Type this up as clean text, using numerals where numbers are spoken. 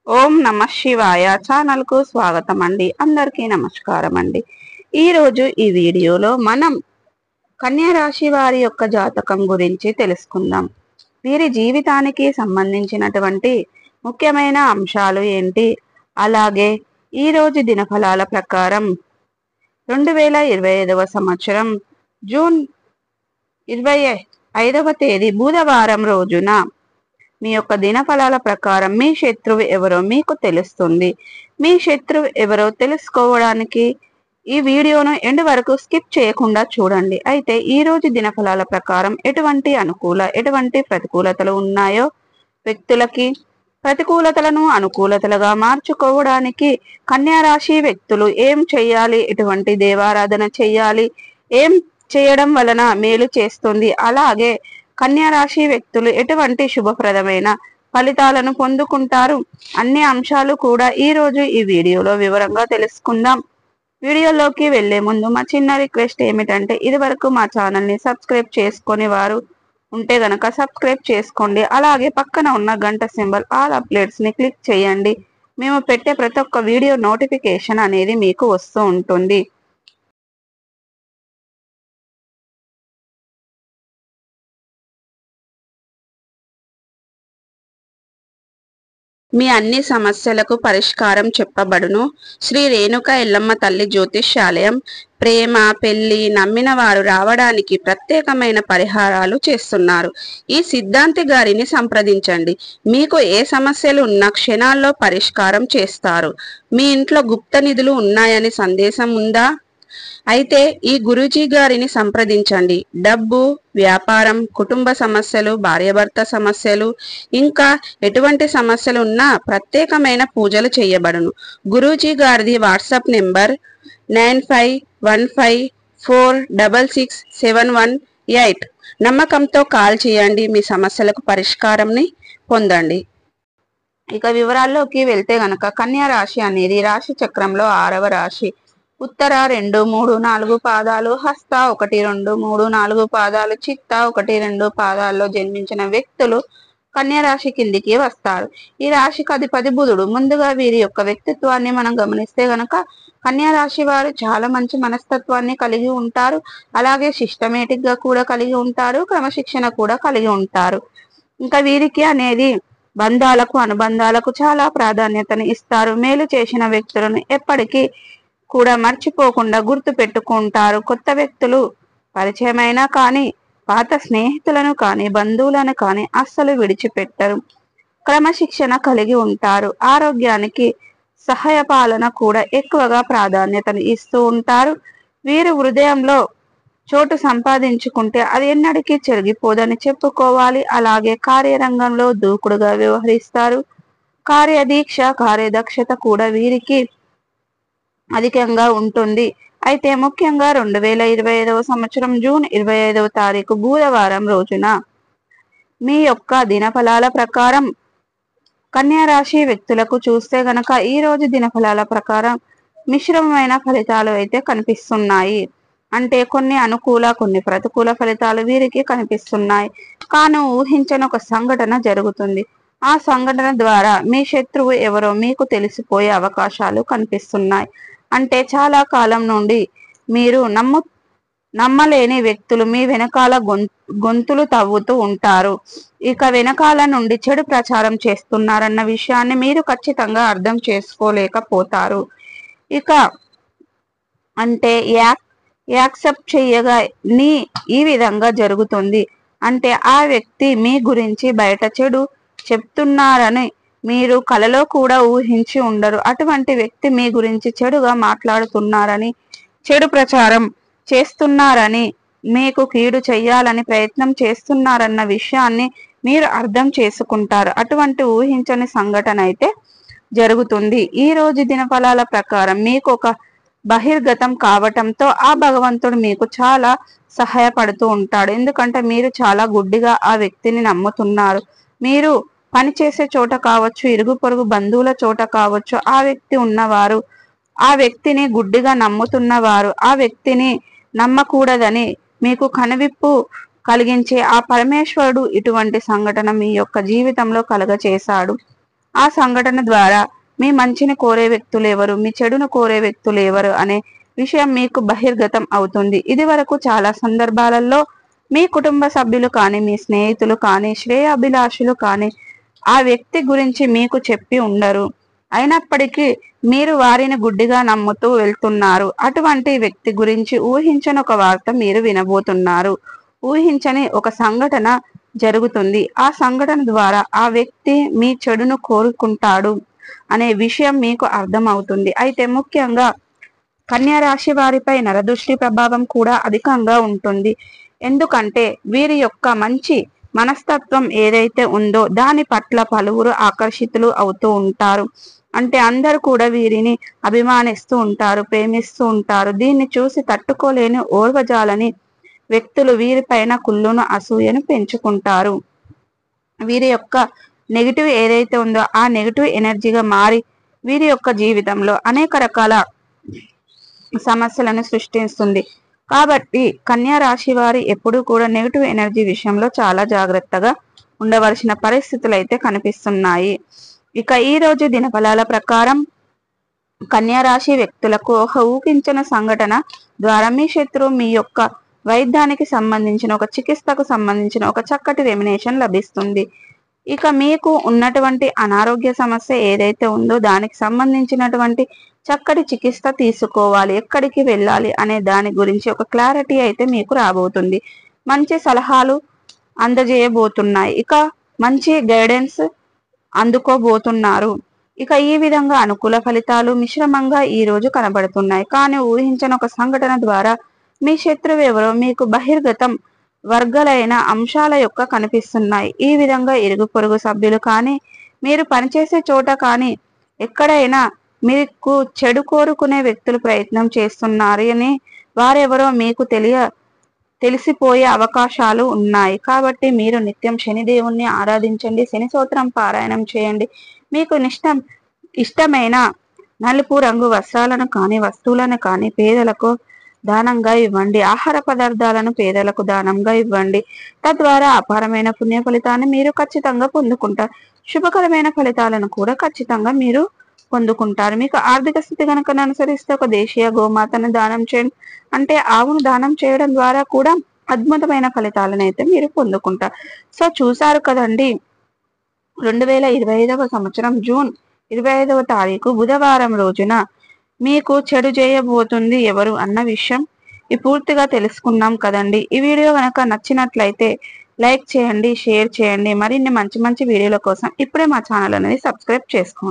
ఓం నమ శివాయ ఛానల్ కు స్వాగతం అండి. అందరికీ నమస్కారం అండి. ఈరోజు ఈ వీడియోలో మనం కన్యా రాశి వారి యొక్క జాతకం గురించి తెలుసుకుందాం. వీరి జీవితానికి సంబంధించినటువంటి ముఖ్యమైన అంశాలు ఏంటి, అలాగే ఈరోజు దినఫలాల ప్రకారం 2025 సంవత్సరం జూన్ 25వ తేదీ బుధవారం రోజున మీ యొక్క దినఫలాల ప్రకారం మీ శత్రువు ఎవరో మీకు తెలుస్తుంది. మీ శత్రువు ఎవరో తెలుసుకోవడానికి ఈ వీడియోను ఎండ్ వరకు స్కిప్ చేయకుండా చూడండి. అయితే ఈ రోజు దినఫలాల ప్రకారం ఎటువంటి ఎటువంటి ప్రతికూలతలు ఉన్నాయో, వ్యక్తులకి ప్రతికూలతలను అనుకూలతలుగా మార్చుకోవడానికి కన్యా రాశి వ్యక్తులు ఏం చేయాలి, ఎటువంటి దేవారాధన చేయాలి, ఏం చేయడం వలన మేలు చేస్తుంది, అలాగే కన్యా రాశి వ్యక్తులు ఎటువంటి శుభప్రదమైన ఫలితాలను పొందుకుంటారు అన్ని అంశాలు కూడా ఈ రోజు ఈ వీడియోలో వివరంగా తెలుసుకుందాం. వీడియోలోకి వెళ్లే ముందు మా చిన్న రిక్వెస్ట్ ఏమిటంటే, ఇదివరకు మా ఛానల్ ని సబ్స్క్రైబ్ చేసుకొని వారు ఉంటే గనక సబ్స్క్రైబ్ చేసుకోండి. అలాగే పక్కన ఉన్న గంట సింబల్ ఆల్ అప్డేట్స్ ని క్లిక్ చేయండి. మేము పెట్టే ప్రతి ఒక్క వీడియో నోటిఫికేషన్ అనేది మీకు వస్తూ ఉంటుంది. మీ అన్ని సమస్యలకు పరిష్కారం చెప్పబడును. శ్రీ రేణుక ఎల్లమ్మ తల్లి జ్యోతిష్యాలయం ప్రేమ, పెళ్లి, నమ్మిన వారు రావడానికి ప్రత్యేకమైన పరిహారాలు చేస్తున్నారు. ఈ సిద్ధాంతి గారిని సంప్రదించండి. మీకు ఏ సమస్యలు ఉన్నా క్షణాల్లో పరిష్కారం చేస్తారు. మీ ఇంట్లో గుప్త నిధులు ఉన్నాయని సందేశం ఉందా? అయితే ఈ గురూజీ గారిని సంప్రదించండి. డబ్బు, వ్యాపారం, కుటుంబ సమస్యలు, భార్యాభర్త సమస్యలు, ఇంకా ఎటువంటి సమస్యలు ఉన్నా ప్రత్యేకమైన పూజలు చేయబడును. గురూజీ గారిది వాట్సాప్ నెంబర్ 9515466718. నమ్మకంతో కాల్ చేయండి. మీ సమస్యలకు పరిష్కారంని పొందండి. ఇక వివరాల్లోకి వెళ్తే గనక కన్యా రాశి అనేది రాశి చక్రంలో 6వ రాశి. ఉత్తర 2, 3, 4 పాదాలు, హస్త 1, 2, 3, 4 పాదాలు, చిత్త 1, 2 పాదాల్లో జన్మించిన వ్యక్తులు కన్యా రాశి కిందికి వస్తారు. ఈ రాశికి అధిపతి బుధుడు. ముందుగా వీరి యొక్క వ్యక్తిత్వాన్ని మనం గమనిస్తే గనక కన్యా రాశి వారు చాలా మంచి మనస్తత్వాన్ని కలిగి ఉంటారు. అలాగే సిస్టమేటిక్ గా కూడా కలిగి ఉంటారు, క్రమశిక్షణ కూడా కలిగి ఉంటారు. ఇంకా వీరికి అనేది బంధాలకు, అనుబంధాలకు చాలా ప్రాధాన్యతను ఇస్తారు. మేలు చేసిన వ్యక్తులను ఎప్పటికీ కూడా మర్చిపోకుండా గుర్తు పెట్టుకుంటారు. కొత్త వ్యక్తులు పరిచయమైనా కానీ, పాత స్నేహితులను కానీ, బంధువులను కానీ అస్సలు విడిచిపెట్టరు. క్రమశిక్షణ కలిగి ఉంటారు. ఆరోగ్యానికి సహాయ పాలన కూడా ఎక్కువగా ప్రాధాన్యతను ఇస్తూ ఉంటారు. వీరు హృదయంలో చోటు సంపాదించుకుంటే అది ఎన్నటికీ చెరిగిపోదని చెప్పుకోవాలి. అలాగే కార్యరంగంలో దూకుడుగా వ్యవహరిస్తారు. కార్యదీక్ష, కార్యదక్షత కూడా వీరికి అధికంగా ఉంటుంది. అయితే ముఖ్యంగా 2025వ సంవత్సరం జూన్ 25వ తారీఖు బుధవారం రోజున మీ యొక్క దినఫలాల ప్రకారం కన్యా రాశి వ్యక్తులకు చూస్తే గనక ఈ రోజు దినఫలాల ప్రకారం మిశ్రమమైన ఫలితాలు అయితే కనిపిస్తున్నాయి. అంటే కొన్ని అనుకూల, కొన్ని ప్రతికూల ఫలితాలు వీరికి కనిపిస్తున్నాయి. కాను ఊహించని ఒక సంఘటన జరుగుతుంది. ఆ సంఘటన ద్వారా మీ శత్రువు ఎవరో మీకు తెలిసిపోయే అవకాశాలు కనిపిస్తున్నాయి. అంటే చాలా కాలం నుండి మీరు నమ్మలేని వ్యక్తులు మీ వెనకాల గొంతులు తవ్వుతూ ఉంటారు. ఇక వెనకాల నుండి చెడు ప్రచారం చేస్తున్నారన్న విషయాన్ని మీరు ఖచ్చితంగా అర్థం చేసుకోలేకపోతారు. ఇక అంటే యాక్సెప్ట్ చేయగా ఈ విధంగా జరుగుతుంది. అంటే ఆ వ్యక్తి మీ గురించి బయట చెడు చెప్తున్నారని మీరు కలలో కూడా ఊహించి ఉండరు. అటువంటి వ్యక్తి మీ గురించి చెడుగా మాట్లాడుతున్నారని, చెడు ప్రచారం చేస్తున్నారని, మీకు కీడు చెయ్యాలని ప్రయత్నం చేస్తున్నారన్న విషయాన్ని మీరు అర్థం చేసుకుంటారు. అటువంటి ఊహించని సంఘటన అయితే జరుగుతుంది. ఈ రోజు దినఫలాల ప్రకారం మీకు ఒక బహిర్గతం కావటంతో ఆ భగవంతుడు మీకు చాలా సహాయపడుతూ ఉంటాడు. ఎందుకంటే మీరు చాలా గుడ్డిగా ఆ వ్యక్తిని నమ్ముతున్నారు. మీరు పనిచేసే చోట కావచ్చు, ఇరుగు పొరుగు బంధువుల చోట కావచ్చు, ఆ వ్యక్తి ఉన్నవారు ఆ వ్యక్తిని గుడ్డిగా నమ్ముతున్నవారు ఆ వ్యక్తిని నమ్మకూడదని మీకు కనువిప్పు కలిగించే ఆ పరమేశ్వరుడు ఇటువంటి సంఘటన మీ యొక్క జీవితంలో కలగచేశాడు. ఆ సంఘటన ద్వారా మీ మంచిని కోరే వ్యక్తులు ఎవరు, మీ చెడును కోరే వ్యక్తులు ఎవరు అనే విషయం మీకు బహిర్గతం అవుతుంది. ఇది వరకు చాలా సందర్భాలలో మీ కుటుంబ సభ్యులు కానీ, మీ స్నేహితులు కానీ, శ్రేయాభిలాషులు కానీ ఆ వ్యక్తి గురించి మీకు చెప్పి ఉండరు. అయినప్పటికీ మీరు వారిని గుడ్డిగా నమ్ముతూ వెళ్తున్నారు. అటువంటి వ్యక్తి గురించి ఊహించని ఒక వార్త మీరు వినబోతున్నారు. ఊహించని ఒక సంఘటన జరుగుతుంది. ఆ సంఘటన ద్వారా ఆ వ్యక్తి మీ చెడును కోరుకుంటాడు అనే విషయం మీకు అర్థమవుతుంది. అయితే ముఖ్యంగా కన్యా రాశి వారిపై నరదృష్టి ప్రభావం కూడా అధికంగా ఉంటుంది. ఎందుకంటే వీరి యొక్క మంచి మనస్తత్వం ఏదైతే ఉందో దాని పట్ల పలువురు ఆకర్షితులు అవుతూ ఉంటారు. అంటే అందరూ కూడా వీరిని అభిమానిస్తూ ఉంటారు, ప్రేమిస్తూ ఉంటారు. దీన్ని చూసి తట్టుకోలేని ఓర్వజాలని వ్యక్తులు వీరిపైన కుళ్ళును, అసూయను పెంచుకుంటారు. వీరి యొక్క నెగిటివ్ ఏదైతే ఉందో ఆ నెగిటివ్ ఎనర్జీగా మారి వీరి యొక్క జీవితంలో అనేక రకాల సమస్యలను సృష్టిస్తుంది. కాబట్టి కన్యా రాశి వారి ఎప్పుడూ కూడా నెగిటివ్ ఎనర్జీ విషయంలో చాలా జాగ్రత్తగా ఉండవలసిన పరిస్థితులు అయితే కనిపిస్తున్నాయి. ఇక ఈ రోజు దినఫలాల ప్రకారం కన్యా రాశి వ్యక్తులకు ఒక ఊహించిన సంఘటన ద్వారా మీ శత్రువు మీ యొక్క వైద్యానికి సంబంధించిన ఒక చికిత్సకు సంబంధించిన ఒక చక్కటి రెమినేషన్ లభిస్తుంది. ఇక మీకు ఉన్నటువంటి అనారోగ్య సమస్య ఏదైతే ఉందో దానికి సంబంధించినటువంటి చక్కటి చికిత్స తీసుకోవాలి, ఎక్కడికి వెళ్ళాలి అనే దాని గురించి ఒక క్లారిటీ అయితే మీకు రాబోతుంది. మంచి సలహాలు అందజేయబోతున్నాయి. ఇక మంచి గైడెన్స్ అందుకోబోతున్నారు. ఇక ఈ విధంగా అనుకూల ఫలితాలు మిశ్రమంగా ఈ రోజు కనబడుతున్నాయి. కానీ ఊహించని ఒక సంఘటన ద్వారా మీ శత్రువు ఎవరో మీకు బహిర్గతం వర్గాలైన అంశాల యొక్క కనిపిస్తున్నాయి. ఈ విధంగా ఇరుగు పొరుగు సభ్యులు కానీ, మీరు పనిచేసే చోట కానీ ఎక్కడైనా మీకు చెడు కోరుకునే వ్యక్తులు ప్రయత్నం చేస్తున్నారు అని వారెవరో మీకు తెలిసిపోయే అవకాశాలు ఉన్నాయి. కాబట్టి మీరు నిత్యం శనిదేవుణ్ణి ఆరాధించండి, శని స్తోత్రం పారాయణం చేయండి. మీకు ఇష్టమైన నలుపు రంగు వస్త్రాలను కానీ, వస్తువులను కానీ పేదలకు దానంగా ఇవ్వండి. ఆహార పదార్థాలను పేదలకు దానంగా ఇవ్వండి. తద్వారా అపారమైన పుణ్య ఫలితాన్ని మీరు ఖచ్చితంగా పొందుకుంటారు. శుభకరమైన ఫలితాలను కూడా ఖచ్చితంగా మీరు పొందుకుంటారు. మీకు ఆర్థిక స్థితి కనుక అనుసరిస్తే ఒక దేశీయ గోమాతను దానం చేయండి. అంటే ఆవును దానం చేయడం ద్వారా కూడా అద్భుతమైన ఫలితాలను అయితే మీరు పొందుకుంటారు. సో చూసారు కదండి, 2025 సంవత్సరం జూన్ 25వ తారీఖు బుధవారం రోజున మీకు చెడు చేయబోతుంది ఎవరు అన్న విషయం పూర్తిగా తెలుసుకున్నాం కదండి. ఈ వీడియో కనుక నచ్చినట్లయితే లైక్ చేయండి, షేర్ చేయండి. మరిన్ని మంచి మంచి వీడియోల కోసం ఇప్పుడే మా ఛానల్ అనేది సబ్స్క్రైబ్ చేసుకోండి.